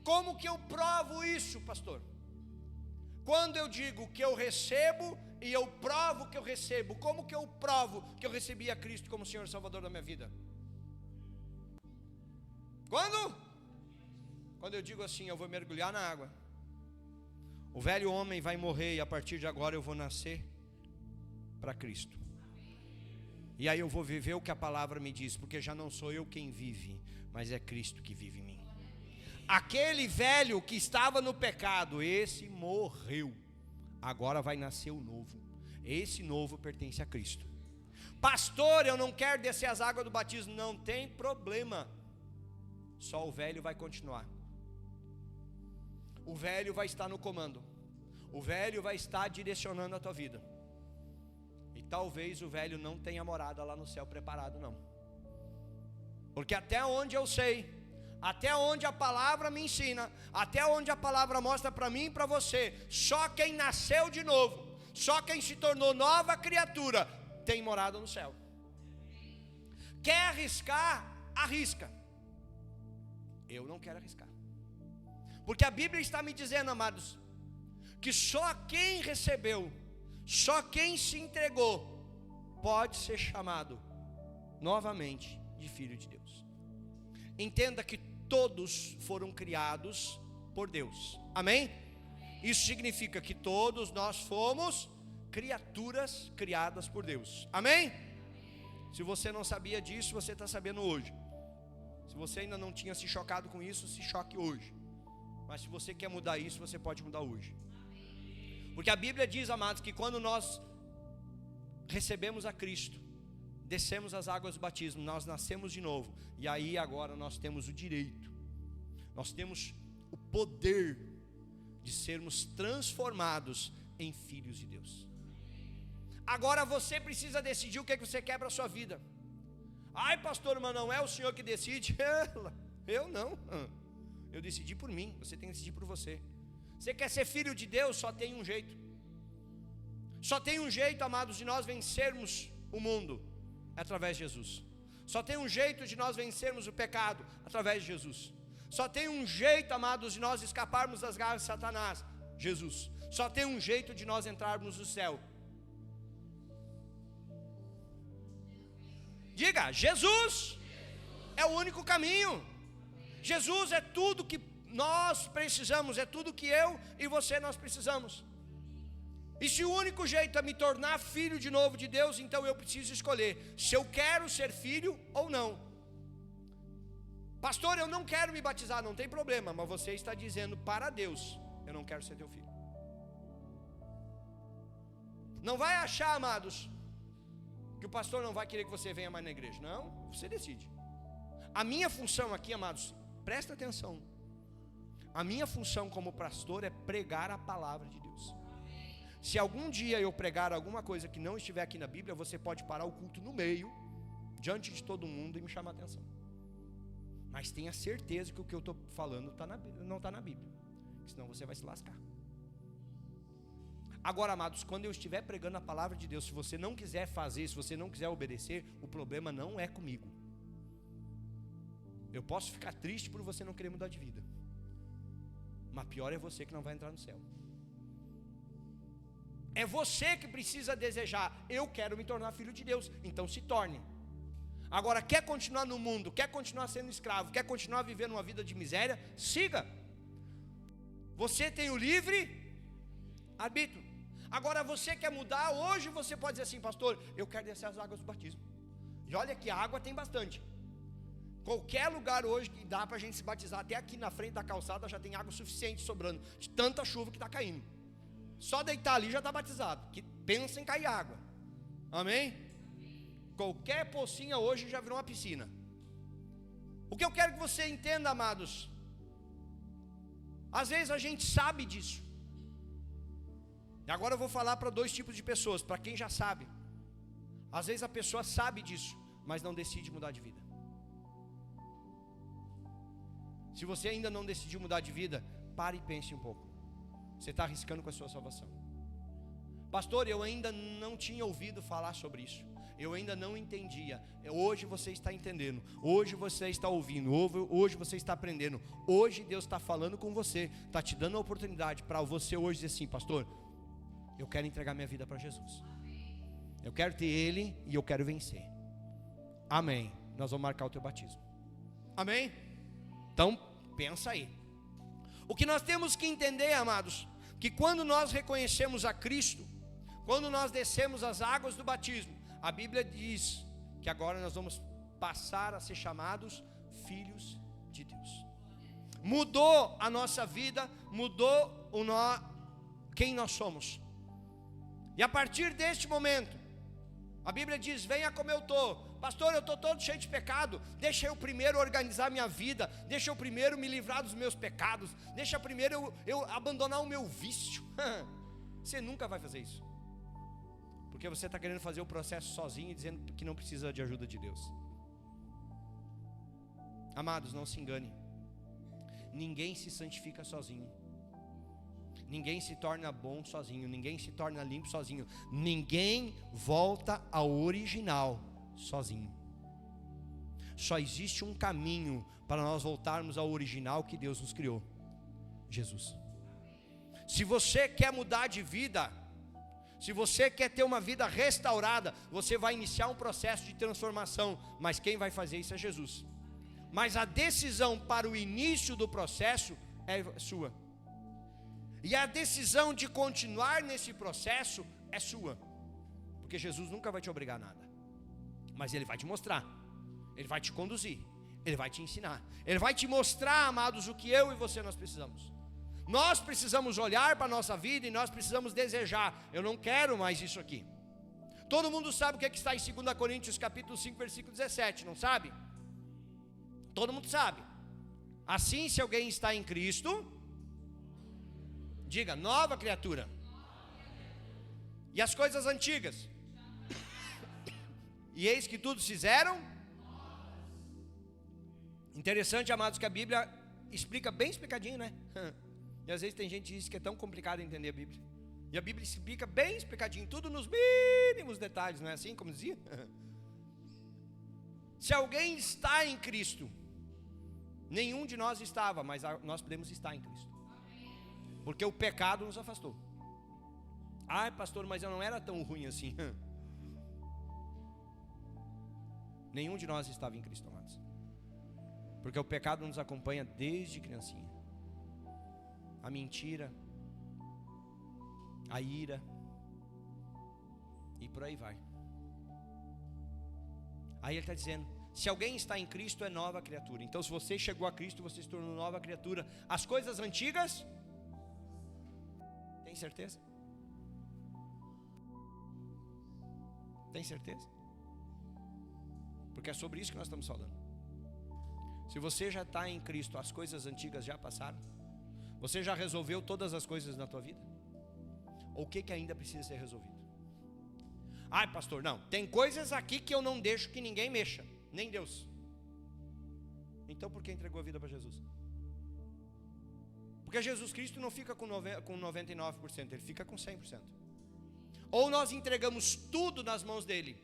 Como que eu provo isso, pastor? Quando eu digo que eu recebo e eu provo que eu recebo, como que eu provo que eu recebi a Cristo como Senhor e Salvador da minha vida? Quando eu digo assim, eu vou mergulhar na água, o velho homem vai morrer e a partir de agora eu vou nascer para Cristo. E aí eu vou viver o que a palavra me diz, porque já não sou eu quem vive, mas é Cristo que vive em mim. Aquele velho que estava no pecado, esse morreu, agora vai nascer o novo. Esse novo pertence a Cristo. Pastor, eu não quero descer as águas do batismo. Não tem problema, só o velho vai continuar. O velho vai estar no comando, o velho vai estar direcionando a tua vida. E talvez o velho não tenha morada lá no céu preparado, não. Porque até onde eu sei, até onde a palavra me ensina, até onde a palavra mostra para mim e para você, só quem nasceu de novo, só quem se tornou nova criatura, tem morada no céu. Quer arriscar? Arrisca. Eu não quero arriscar, porque a Bíblia está me dizendo, amados, que só quem recebeu, só quem se entregou, pode ser chamado novamente de filho de Deus. Entenda que todos foram criados por Deus, amém? Isso significa que todos nós fomos criaturas criadas por Deus, amém? Se você não sabia disso, você está sabendo hoje. Se você ainda não tinha se chocado com isso, se choque hoje. Mas se você quer mudar isso, você pode mudar hoje. Porque a Bíblia diz, amados, que quando nós recebemos a Cristo, descemos as águas do batismo, nós nascemos de novo. E aí agora nós temos o direito, nós temos o poder de sermos transformados em filhos de Deus. Agora você precisa decidir o que você quer para a sua vida. Ai pastor, mas não é o senhor que decide. Eu não, eu decidi por mim, você tem que decidir por você. Você quer ser filho de Deus? Só tem um jeito. Só tem um jeito, amados, de nós vencermos o mundo, é através de Jesus. Só tem um jeito de nós vencermos o pecado, através de Jesus. Só tem um jeito, amados, de nós escaparmos das garras de Satanás, Jesus. Só tem um jeito de nós entrarmos no céu. Diga, Jesus é o único caminho. Jesus é tudo que nós precisamos, é tudo que eu e você nós precisamos. E se o único jeito é me tornar filho de novo de Deus, então eu preciso escolher se eu quero ser filho ou não. Pastor, eu não quero me batizar, não tem problema, mas você está dizendo para Deus, eu não quero ser teu filho. Não vai achar, amados, que o pastor não vai querer que você venha mais na igreja. Não, você decide. A minha função aqui, amados, presta atenção. A minha função como pastor é pregar a palavra de Deus. Se algum dia eu pregar alguma coisa que não estiver aqui na Bíblia, você pode parar o culto no meio, diante de todo mundo, e me chamar a atenção. Mas tenha certeza que o que eu estou falando não está na Bíblia, senão você vai se lascar. Agora, amados, quando eu estiver pregando a palavra de Deus, se você não quiser fazer, se você não quiser obedecer, o problema não é comigo. Eu posso ficar triste por você não querer mudar de vida, mas pior é você que não vai entrar no céu. É você que precisa desejar, eu quero me tornar filho de Deus, então se torne. Agora, quer continuar no mundo, quer continuar sendo escravo, quer continuar vivendo uma vida de miséria, siga. Você tem o livre arbítrio. Agora, você quer mudar, hoje você pode dizer assim, pastor, eu quero descer as águas do batismo. E olha que a água tem bastante. Qualquer lugar hoje que dá para a gente se batizar, até aqui na frente da calçada já tem água suficiente sobrando, de tanta chuva que está caindo. Só deitar ali já está batizado, que pensa em cair água. Amém? Qualquer pocinha hoje já virou uma piscina. O que eu quero que você entenda, amados, às vezes a gente sabe disso. E agora eu vou falar para dois tipos de pessoas, para quem já sabe. Às vezes a pessoa sabe disso, mas não decide mudar de vida. Se você ainda não decidiu mudar de vida, pare e pense um pouco. Você está arriscando com a sua salvação. Pastor, eu ainda não tinha ouvido falar sobre isso, eu ainda não entendia. Hoje você está entendendo, hoje você está ouvindo, hoje você está aprendendo. Hoje Deus está falando com você, está te dando a oportunidade para você hoje dizer assim, pastor, eu quero entregar minha vida para Jesus, eu quero ter Ele e eu quero vencer. Amém. Nós vamos marcar o teu batismo. Amém? Então, pensa aí. O que nós temos que entender, amados, que quando nós reconhecemos a Cristo, quando nós descemos as águas do batismo, a Bíblia diz que agora nós vamos passar a ser chamados filhos de Deus. Mudou a nossa vida, mudou quem nós somos. E a partir deste momento, a Bíblia diz, venha como eu estou. Pastor, eu estou todo cheio de pecado, deixa eu primeiro organizar minha vida, deixa eu primeiro me livrar dos meus pecados, deixa primeiro eu abandonar o meu vício. Você nunca vai fazer isso, porque você está querendo fazer o processo sozinho e dizendo que não precisa de ajuda de Deus. Amados, não se engane, ninguém se santifica sozinho, ninguém se torna bom sozinho, ninguém se torna limpo sozinho, ninguém volta ao original sozinho. Só existe um caminho para nós voltarmos ao original que Deus nos criou: Jesus. Se você quer mudar de vida, se você quer ter uma vida restaurada, você vai iniciar um processo de transformação, mas quem vai fazer isso é Jesus. Mas a decisão para o início do processo é sua, e a decisão de continuar nesse processo é sua, porque Jesus nunca vai te obrigar a nada, mas Ele vai te mostrar, Ele vai te conduzir, Ele vai te ensinar, Ele vai te mostrar, amados, o que eu e você nós precisamos. Nós precisamos olhar para a nossa vida e nós precisamos desejar, eu não quero mais isso aqui. Todo mundo sabe o que está em 2 Coríntios capítulo 5, versículo 17, não sabe? Todo mundo sabe. Assim, se alguém está em Cristo, diga, nova criatura. E as coisas antigas, e eis que tudo se fizeram. Interessante, amados, que a Bíblia explica bem explicadinho, né? E às vezes tem gente que diz que é tão complicado entender a Bíblia, e a Bíblia explica bem explicadinho, tudo nos mínimos detalhes, não é assim como dizia? Se alguém está em Cristo, nenhum de nós estava, mas nós podemos estar em Cristo, porque o pecado nos afastou. Ai, pastor, mas eu não era tão ruim assim. Nenhum de nós estava em Cristo, amados, porque o pecado nos acompanha desde criancinha. A mentira, a ira, E por aí vai. Aí ele está dizendo: se alguém está em Cristo, é nova criatura. Então, se você chegou a Cristo, você se tornou nova criatura. As coisas antigas, tem certeza? Tem certeza? Porque é sobre isso que nós estamos falando. Se você já está em Cristo, as coisas antigas já passaram. Você já resolveu todas as coisas na tua vida? Ou o que ainda precisa ser resolvido? Ai, pastor, não, tem coisas aqui que eu não deixo que ninguém mexa, nem Deus. Então por que entregou a vida para Jesus? Porque Jesus Cristo não fica com 99%, Ele fica com 100%. Ou nós entregamos tudo nas mãos dEle.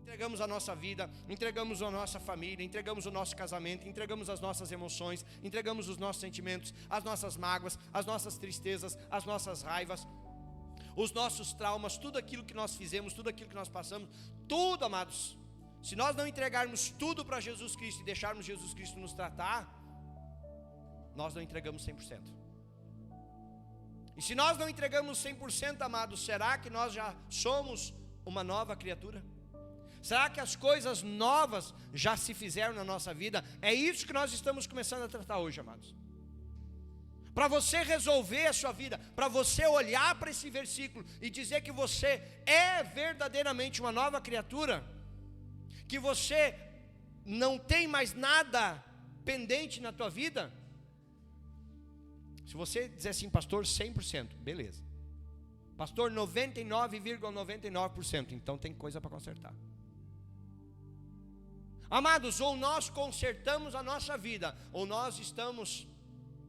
Entregamos a nossa vida, entregamos a nossa família, entregamos o nosso casamento, entregamos as nossas emoções, entregamos os nossos sentimentos, as nossas mágoas, as nossas tristezas, as nossas raivas, os nossos traumas, tudo aquilo que nós fizemos, tudo aquilo que nós passamos, tudo, amados. Se nós não entregarmos tudo para Jesus Cristo e deixarmos Jesus Cristo nos tratar, nós não entregamos 100%. E se nós não entregamos 100%, amados, será que nós já somos uma nova criatura? Será que as coisas novas já se fizeram na nossa vida? É isso que nós estamos começando a tratar hoje, amados. Para você resolver a sua vida, para você olhar para esse versículo e dizer que você é verdadeiramente uma nova criatura, que você não tem mais nada pendente na tua vida. Se você dizer assim, pastor, 100%, beleza. Pastor, 99,99%, então tem coisa para consertar. Amados, ou nós consertamos a nossa vida, ou nós estamos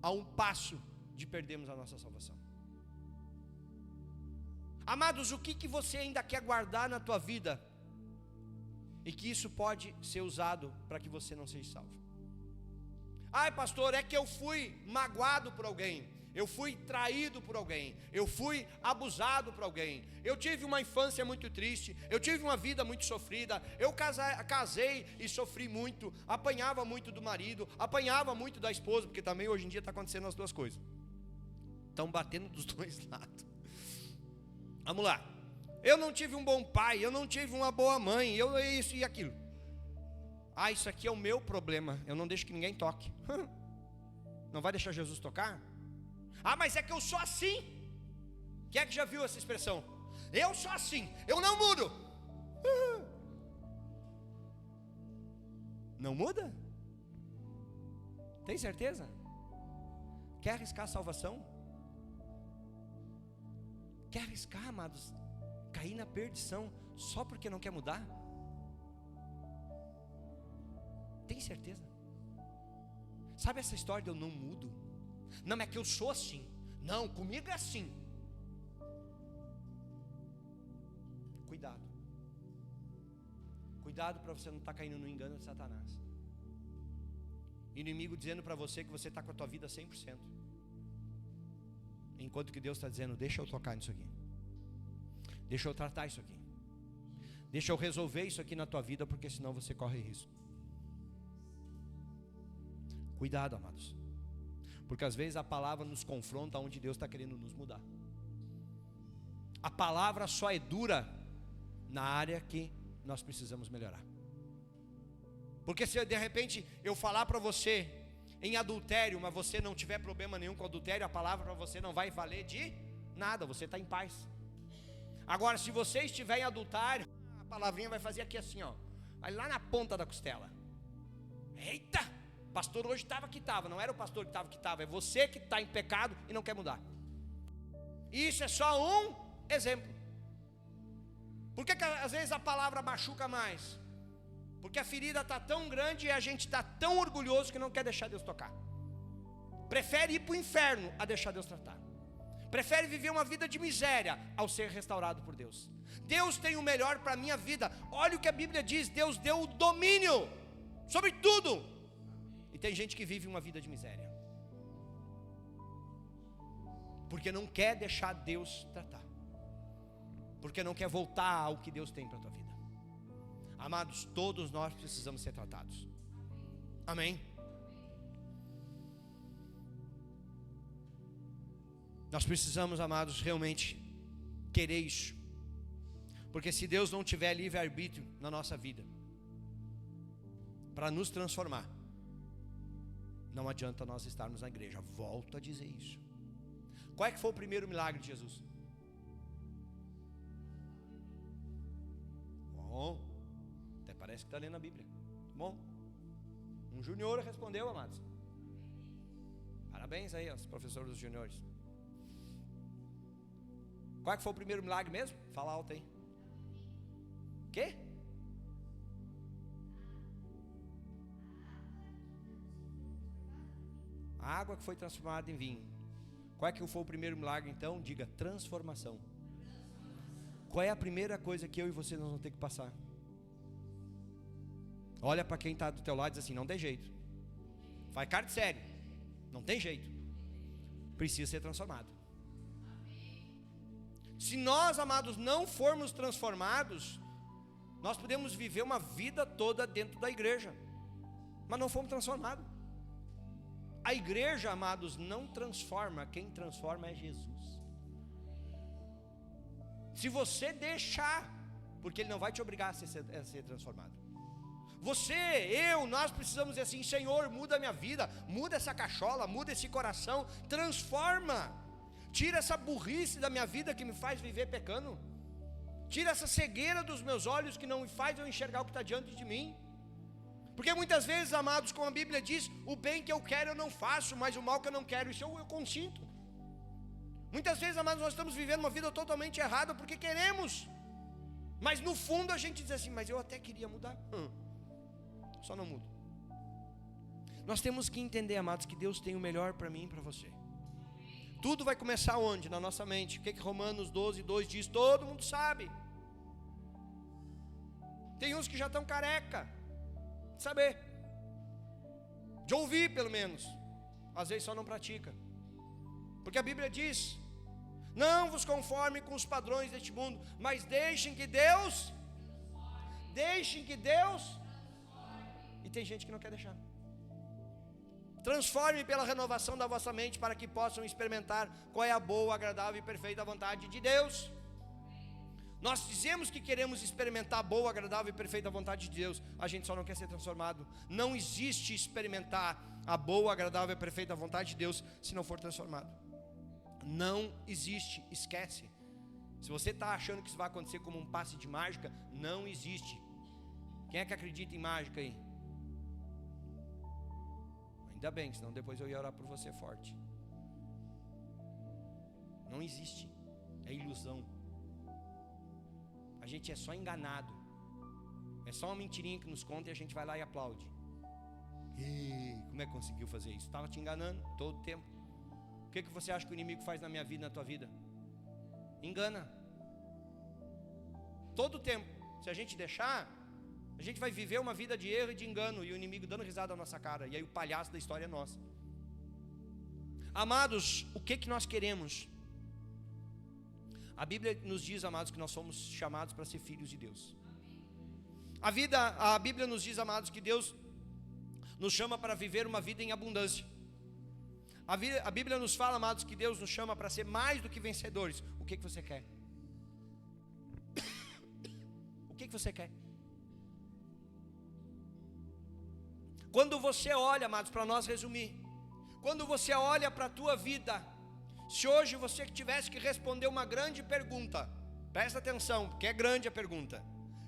a um passo de perdermos a nossa salvação. Amados, o que você ainda quer guardar na tua vida, e que isso pode ser usado para que você não seja salvo? Ai, pastor, é que eu fui magoado por alguém, eu fui traído por alguém, eu fui abusado por alguém, eu tive uma infância muito triste, eu tive uma vida muito sofrida, eu casei e sofri muito, apanhava muito do marido, apanhava muito da esposa, porque também hoje em dia está acontecendo as duas coisas, estão batendo dos dois lados. Vamos lá. Eu não tive um bom pai, eu não tive uma boa mãe, eu isso e aquilo. Ah, isso aqui é o meu problema, eu não deixo que ninguém toque. Não vai deixar Jesus tocar? Ah, mas é que eu sou assim. Quem é que já viu essa expressão? Eu sou assim, eu não mudo. Não muda? Tem certeza? Quer arriscar a salvação? Quer arriscar, amados, cair na perdição só porque não quer mudar? Tem certeza? Sabe essa história de eu não mudo? Não, é que eu sou assim. Não, comigo é assim. Cuidado. Cuidado para você não estar caindo no engano de Satanás. Inimigo dizendo para você que você está com a tua vida 100%. Enquanto que Deus está dizendo, deixa eu tocar nisso aqui. Deixa eu tratar isso aqui. Deixa eu resolver isso aqui na tua vida, porque senão você corre risco. Cuidado, amados. Porque às vezes a palavra nos confronta onde Deus está querendo nos mudar. A palavra só é dura na área que nós precisamos melhorar. Porque se de repente eu falar para você em adultério, mas você não tiver problema nenhum com adultério, a palavra para você não vai valer de nada, você está em paz. Agora, se você estiver em adultério, a palavrinha vai fazer aqui assim, ó, vai lá na ponta da costela. Eita! Pastor hoje estava que estava, não era o pastor que estava, é você que está em pecado e não quer mudar. Isso é só um exemplo. Por que às vezes a palavra machuca mais? Porque a ferida está tão grande e a gente está tão orgulhoso que não quer deixar Deus tocar. Prefere ir para o inferno a deixar Deus tratar. Prefere viver uma vida de miséria ao ser restaurado por Deus. Deus tem o melhor para a minha vida. Olha o que a Bíblia diz, Deus deu o domínio sobre tudo. E tem gente que vive uma vida de miséria, porque não quer deixar Deus tratar, porque não quer voltar ao que Deus tem para a tua vida. Amados, todos nós precisamos ser tratados. Amém? Nós precisamos, amados, realmente querer isso. Porque se Deus não tiver livre-arbítrio na nossa vida, para nos transformar, não adianta nós estarmos na igreja. Volto a dizer isso. Qual é que foi o primeiro milagre de Jesus? Bom, até parece que está lendo a Bíblia. Bom, um junior respondeu, amados. Parabéns aí aos professores dos juniores. Qual é que foi o primeiro milagre mesmo? Fala alto aí. Quê? A água que foi transformada em vinho. Qual é que foi o primeiro milagre então? Diga, transformação. Qual é a primeira coisa que eu e você nós vamos ter que passar? Olha para quem está do teu lado e diz assim, não tem jeito. Faz cara de sério. Não tem jeito. Precisa ser transformado. Se nós, amados, não formos transformados, nós podemos viver uma vida toda dentro da igreja, mas não fomos transformados. A igreja, amados, não transforma. Quem transforma é Jesus. Se você deixar, porque Ele não vai te obrigar a ser transformado. Você, nós precisamos dizer assim, Senhor, muda a minha vida, muda essa cachola, muda esse coração, transforma. Tira essa burrice da minha vida que me faz viver pecando. Tira essa cegueira dos meus olhos que não me faz eu enxergar o que está diante de mim. Porque muitas vezes, amados, como a Bíblia diz, o bem que eu quero eu não faço, mas o mal que eu não quero, isso eu consinto. Muitas vezes, amados, nós estamos vivendo uma vida totalmente errada porque queremos, mas no fundo a gente diz assim, mas eu até queria mudar, só não mudo. Nós temos que entender, amados, que Deus tem o melhor para mim e para você. Tudo vai começar onde? Na nossa mente. O que Romanos 12:2 diz? Todo mundo sabe. Tem uns que já estão careca de saber, de ouvir pelo menos, às vezes só não pratica. Porque a Bíblia diz, não vos conforme com os padrões deste mundo, mas deixem que Deus, e tem gente que não quer deixar. Transforme pela renovação da vossa mente, para que possam experimentar qual é a boa, agradável e perfeita vontade de Deus. Nós dizemos que queremos experimentar a boa, agradável e perfeita vontade de Deus, a gente só não quer ser transformado. Não existe experimentar a boa, agradável e perfeita vontade de Deus se não for transformado. Não existe, esquece. Se você está achando que isso vai acontecer como um passe de mágica, não existe. Quem é que acredita em mágica aí? Ainda bem, senão depois eu ia orar por você forte. Não existe, é ilusão. A gente é só enganado. É só uma mentirinha que nos conta e a gente vai lá e aplaude. Como é que conseguiu fazer isso? Estava te enganando todo o tempo. O que você acha que o inimigo faz na minha vida, na tua vida? Engana. Todo o tempo. Se a gente deixar, a gente vai viver uma vida de erro e de engano, e o inimigo dando risada na nossa cara, e aí o palhaço da história é nossa. Amados, o que nós queremos? A Bíblia nos diz, amados, que nós somos chamados para ser filhos de Deus. A Bíblia nos diz, amados, que Deus nos chama para viver uma vida em abundância. A Bíblia nos fala, amados, que Deus nos chama para ser mais do que vencedores. O que você quer? O que você quer? Quando você olha, amados, para nós resumir, quando você olha para a tua vida, se hoje você tivesse que responder uma grande pergunta, presta atenção, porque é grande a pergunta: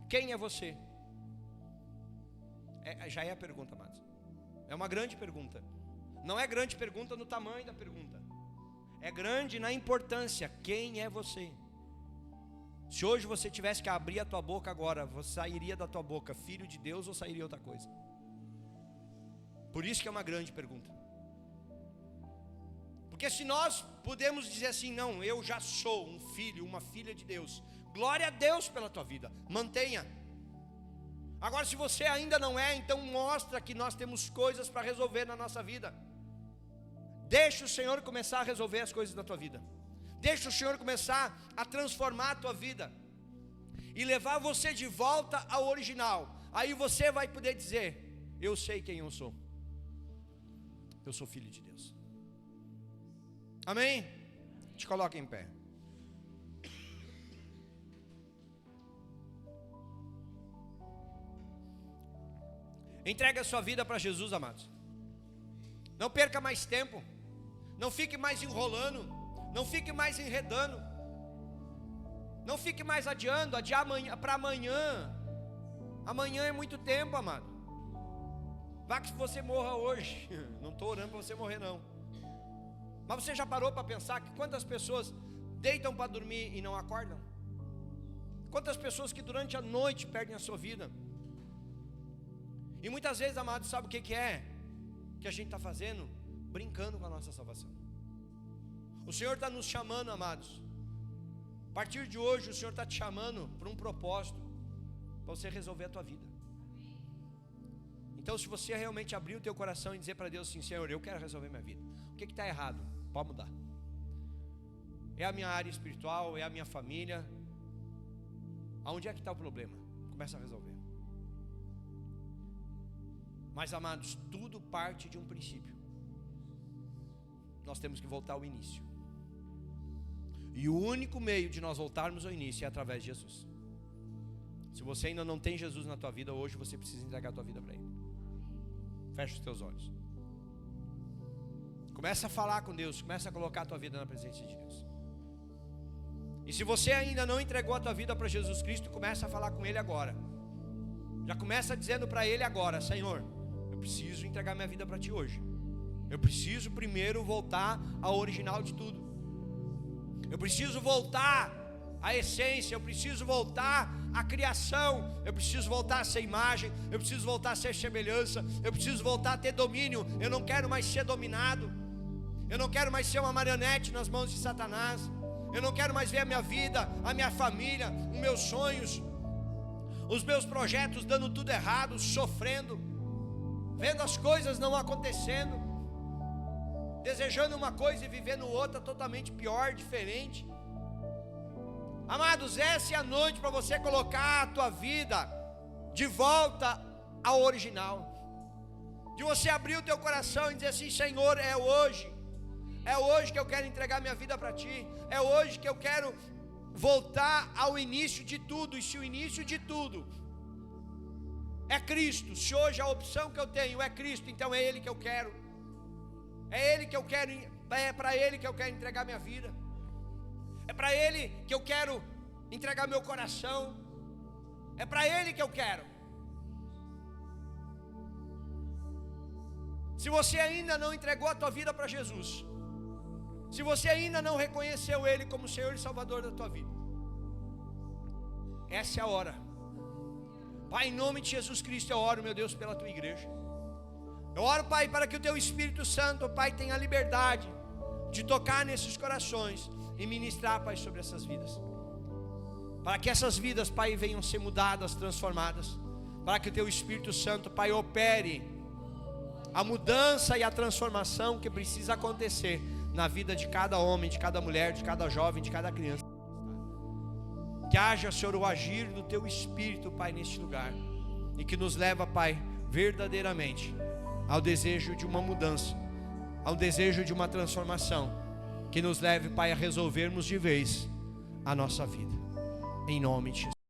quem é você? Já é a pergunta, amados. É uma grande pergunta. Não é grande pergunta no tamanho da pergunta, é grande na importância. Quem é você? Se hoje você tivesse que abrir a tua boca agora, você sairia da tua boca filho de Deus ou sairia outra coisa? Por isso que é uma grande pergunta. Porque se nós podemos dizer assim, não, eu já sou um filho, uma filha de Deus, glória a Deus pela tua vida, mantenha. Agora, se você ainda não é, então mostra que nós temos coisas para resolver na nossa vida. Deixa o Senhor começar a resolver as coisas da tua vida. Deixa o Senhor começar a transformar a tua vida e levar você de volta ao original. Aí você vai poder dizer, eu sei quem eu sou. Eu sou filho de Deus. Amém? Te coloca em pé. Entregue a sua vida para Jesus, amados. Não perca mais tempo. Não fique mais enrolando. Não fique mais enredando. Não fique mais adiando. Adiar para amanhã. Amanhã é muito tempo, amado. Vá que você morra hoje. Não estou orando para você morrer, não. Mas você já parou para pensar que quantas pessoas deitam para dormir e não acordam? Quantas pessoas que durante a noite perdem a sua vida? E muitas vezes, amados, sabe o que é? Que a gente está fazendo? Brincando com a nossa salvação. O Senhor está nos chamando, amados. A partir de hoje o Senhor está te chamando para um propósito, para você resolver a tua vida. Então, se você realmente abrir o teu coração e dizer para Deus assim: Senhor, eu quero resolver minha vida. O que está errado? Pode mudar. É a minha área espiritual, é a minha família. Aonde é que está o problema? Começa a resolver. Mas, amados, tudo parte de um princípio. Nós temos que voltar ao início. E o único meio de nós voltarmos ao início é através de Jesus. Se você ainda não tem Jesus na tua vida, hoje você precisa entregar a tua vida para Ele. Fecha os teus olhos. Começa a falar com Deus. Começa a colocar a tua vida na presença de Deus. E se você ainda não entregou a tua vida para Jesus Cristo, começa a falar com Ele agora. Já começa dizendo para Ele agora: Senhor, eu preciso entregar minha vida para Ti hoje. Eu preciso primeiro voltar ao original de tudo. Eu preciso voltar à essência. Eu preciso voltar à criação. Eu preciso voltar a ser imagem. Eu preciso voltar a ser semelhança. Eu preciso voltar a ter domínio. Eu não quero mais ser dominado. Eu não quero mais ser uma marionete nas mãos de Satanás. Eu não quero mais ver a minha vida, a minha família, os meus sonhos, os meus projetos dando tudo errado, sofrendo, vendo as coisas não acontecendo, desejando uma coisa e vivendo outra totalmente pior, diferente. Amados, essa é a noite para você colocar a tua vida de volta ao original, de você abrir o teu coração e dizer assim: Senhor, é hoje que eu quero entregar minha vida para Ti, é hoje que eu quero voltar ao início de tudo. E se o início de tudo é Cristo, se hoje a opção que eu tenho é Cristo, então é Ele que eu quero, é Ele que eu quero, é para Ele que eu quero entregar minha vida, é para Ele que eu quero entregar meu coração, é para Ele que eu quero. Se você ainda não entregou a tua vida para Jesus, se você ainda não reconheceu Ele como Senhor e Salvador da tua vida, essa é a hora. Pai, em nome de Jesus Cristo, eu oro, meu Deus, pela tua igreja. Eu oro, Pai, para que o teu Espírito Santo, Pai, tenha liberdade de tocar nesses corações e ministrar, Pai, sobre essas vidas. Para que essas vidas, Pai, venham ser mudadas, transformadas. Para que o teu Espírito Santo, Pai, opere a mudança e a transformação que precisa acontecer na vida de cada homem, de cada mulher, de cada jovem, de cada criança. Que haja, Senhor, o agir do Teu Espírito, Pai, neste lugar. E que nos leva, Pai, verdadeiramente ao desejo de uma mudança, ao desejo de uma transformação. Que nos leve, Pai, a resolvermos de vez a nossa vida. Em nome de Jesus.